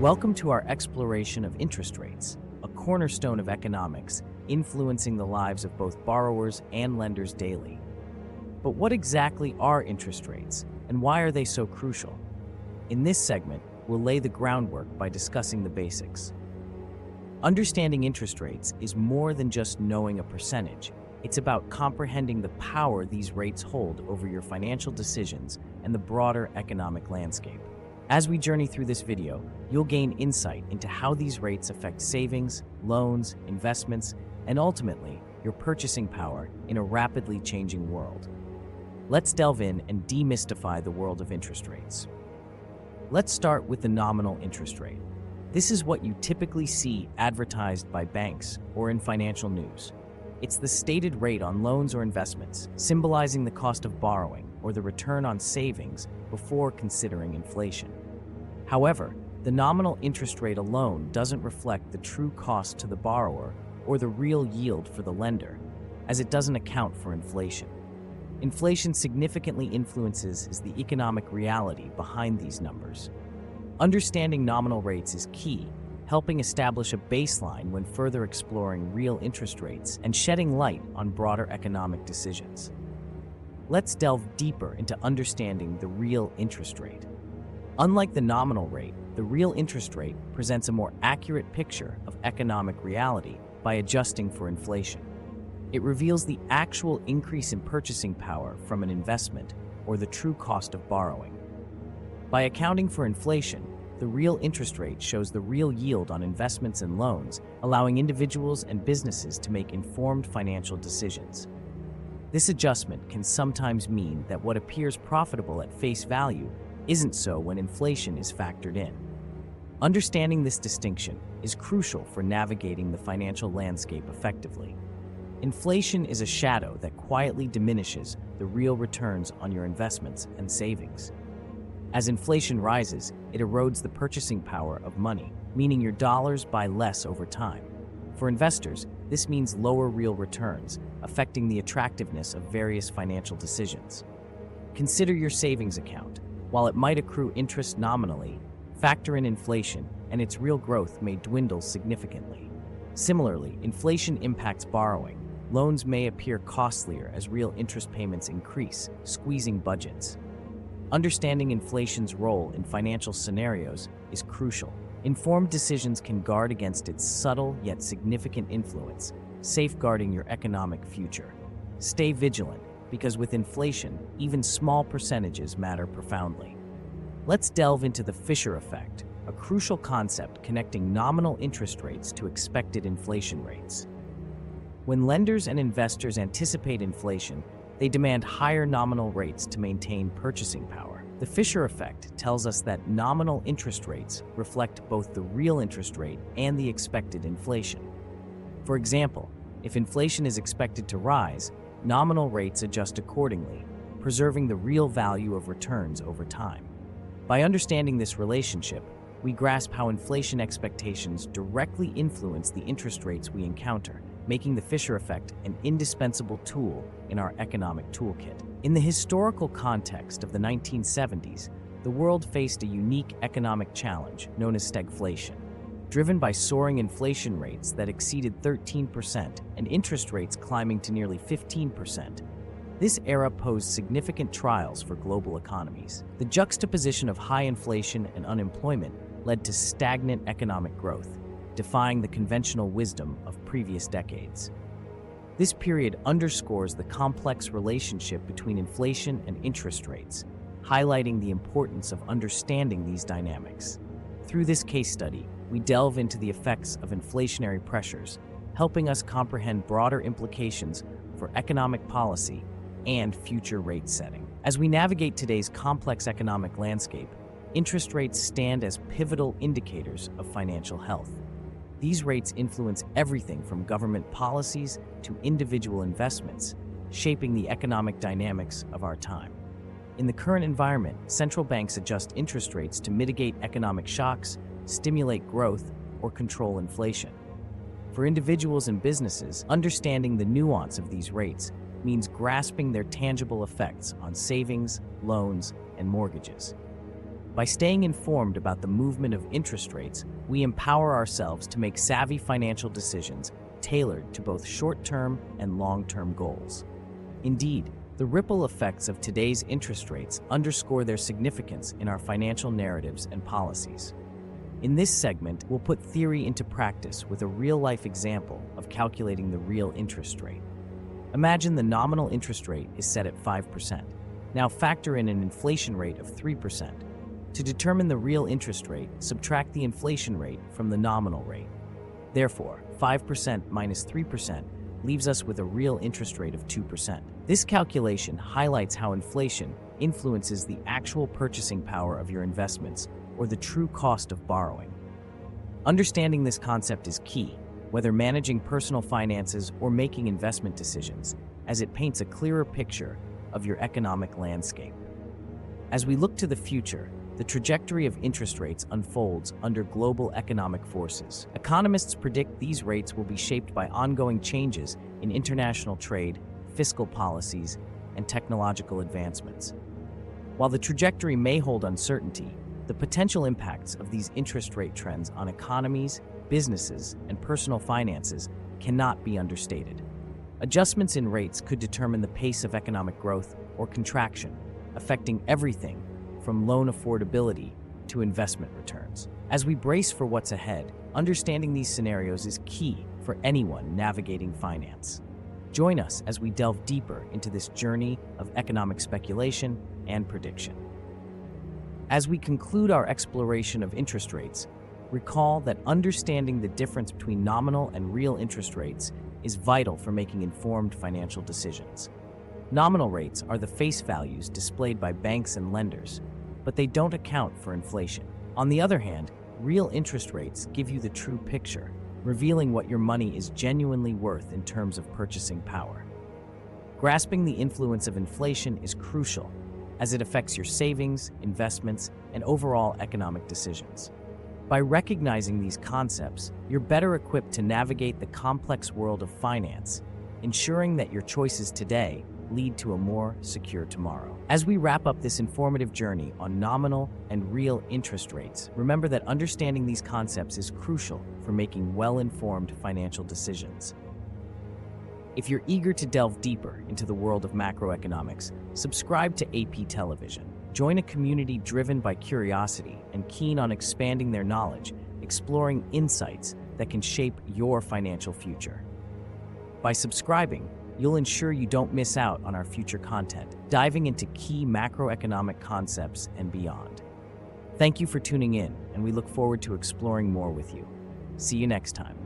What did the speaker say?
Welcome to our exploration of interest rates, a cornerstone of economics, influencing the lives of both borrowers and lenders daily. But what exactly are interest rates, and why are they so crucial? In this segment, we'll lay the groundwork by discussing the basics. Understanding interest rates is more than just knowing a percentage. It's about comprehending the power these rates hold over your financial decisions and the broader economic landscape. As we journey through this video, you'll gain insight into how these rates affect savings, loans, investments, and ultimately, your purchasing power in a rapidly changing world. Let's delve in and demystify the world of interest rates. Let's start with the nominal interest rate. This is what you typically see advertised by banks or in financial news. It's the stated rate on loans or investments, symbolizing the cost of borrowing or the return on savings before considering inflation. However, the nominal interest rate alone doesn't reflect the true cost to the borrower or the real yield for the lender, as it doesn't account for inflation. Inflation significantly influences the economic reality behind these numbers. Understanding nominal rates is key, helping establish a baseline when further exploring real interest rates and shedding light on broader economic decisions. Let's delve deeper into understanding the real interest rate. Unlike the nominal rate, the real interest rate presents a more accurate picture of economic reality by adjusting for inflation. It reveals the actual increase in purchasing power from an investment or the true cost of borrowing. By accounting for inflation, the real interest rate shows the real yield on investments and loans, allowing individuals and businesses to make informed financial decisions. This adjustment can sometimes mean that what appears profitable at face value isn't so when inflation is factored in. Understanding this distinction is crucial for navigating the financial landscape effectively. Inflation is a shadow that quietly diminishes the real returns on your investments and savings. As inflation rises, it erodes the purchasing power of money, meaning your dollars buy less over time. For investors, this means lower real returns, affecting the attractiveness of various financial decisions. Consider your savings account. While it might accrue interest nominally, factor in inflation, and its real growth may dwindle significantly. Similarly, inflation impacts borrowing. Loans may appear costlier as real interest payments increase, squeezing budgets. Understanding inflation's role in financial scenarios is crucial. Informed decisions can guard against its subtle yet significant influence, safeguarding your economic future. Stay vigilant, because with inflation, even small percentages matter profoundly. Let's delve into the Fisher effect, a crucial concept connecting nominal interest rates to expected inflation rates. When lenders and investors anticipate inflation, they demand higher nominal rates to maintain purchasing power. The Fisher effect tells us that nominal interest rates reflect both the real interest rate and the expected inflation. For example, if inflation is expected to rise, nominal rates adjust accordingly, preserving the real value of returns over time. By understanding this relationship, we grasp how inflation expectations directly influence the interest rates we encounter, making the Fisher effect an indispensable tool in our economic toolkit. In the historical context of the 1970s, the world faced a unique economic challenge known as stagflation. Driven by soaring inflation rates that exceeded 13% and interest rates climbing to nearly 15%, this era posed significant trials for global economies. The juxtaposition of high inflation and unemployment led to stagnant economic growth, defying the conventional wisdom of previous decades. This period underscores the complex relationship between inflation and interest rates, highlighting the importance of understanding these dynamics. Through this case study, we delve into the effects of inflationary pressures, helping us comprehend broader implications for economic policy and future rate setting. As we navigate today's complex economic landscape, interest rates stand as pivotal indicators of financial health. These rates influence everything from government policies to individual investments, shaping the economic dynamics of our time. In the current environment, central banks adjust interest rates to mitigate economic shocks, stimulate growth, or control inflation. For individuals and businesses, understanding the nuance of these rates means grasping their tangible effects on savings, loans, and mortgages. By staying informed about the movement of interest rates, we empower ourselves to make savvy financial decisions tailored to both short-term and long-term goals. Indeed, the ripple effects of today's interest rates underscore their significance in our financial narratives and policies. In this segment, we'll put theory into practice with a real-life example of calculating the real interest rate. Imagine the nominal interest rate is set at 5%. Now factor in an inflation rate of 3%. To determine the real interest rate, subtract the inflation rate from the nominal rate. Therefore, 5% minus 3% leaves us with a real interest rate of 2%. This calculation highlights how inflation influences the actual purchasing power of your investments, or the true cost of borrowing. Understanding this concept is key, whether managing personal finances or making investment decisions, as it paints a clearer picture of your economic landscape. As we look to the future, the trajectory of interest rates unfolds under global economic forces. Economists predict these rates will be shaped by ongoing changes in international trade, fiscal policies, and technological advancements. While the trajectory may hold uncertainty, the potential impacts of these interest rate trends on economies, businesses, and personal finances cannot be understated. Adjustments in rates could determine the pace of economic growth or contraction, affecting everything from loan affordability to investment returns. As we brace for what's ahead, understanding these scenarios is key for anyone navigating finance. Join us as we delve deeper into this journey of economic speculation and prediction. As we conclude our exploration of interest rates, recall that understanding the difference between nominal and real interest rates is vital for making informed financial decisions. Nominal rates are the face values displayed by banks and lenders, but they don't account for inflation. On the other hand, real interest rates give you the true picture, revealing what your money is genuinely worth in terms of purchasing power. Grasping the influence of inflation is crucial, as it affects your savings, investments, and overall economic decisions. By recognizing these concepts, you're better equipped to navigate the complex world of finance, ensuring that your choices today lead to a more secure tomorrow. As we wrap up this informative journey on nominal and real interest rates, remember that understanding these concepts is crucial for making well-informed financial decisions. If you're eager to delve deeper into the world of macroeconomics, subscribe to AP Television. Join a community driven by curiosity and keen on expanding their knowledge, exploring insights that can shape your financial future. By subscribing, you'll ensure you don't miss out on our future content, diving into key macroeconomic concepts and beyond. Thank you for tuning in, and we look forward to exploring more with you. See you next time.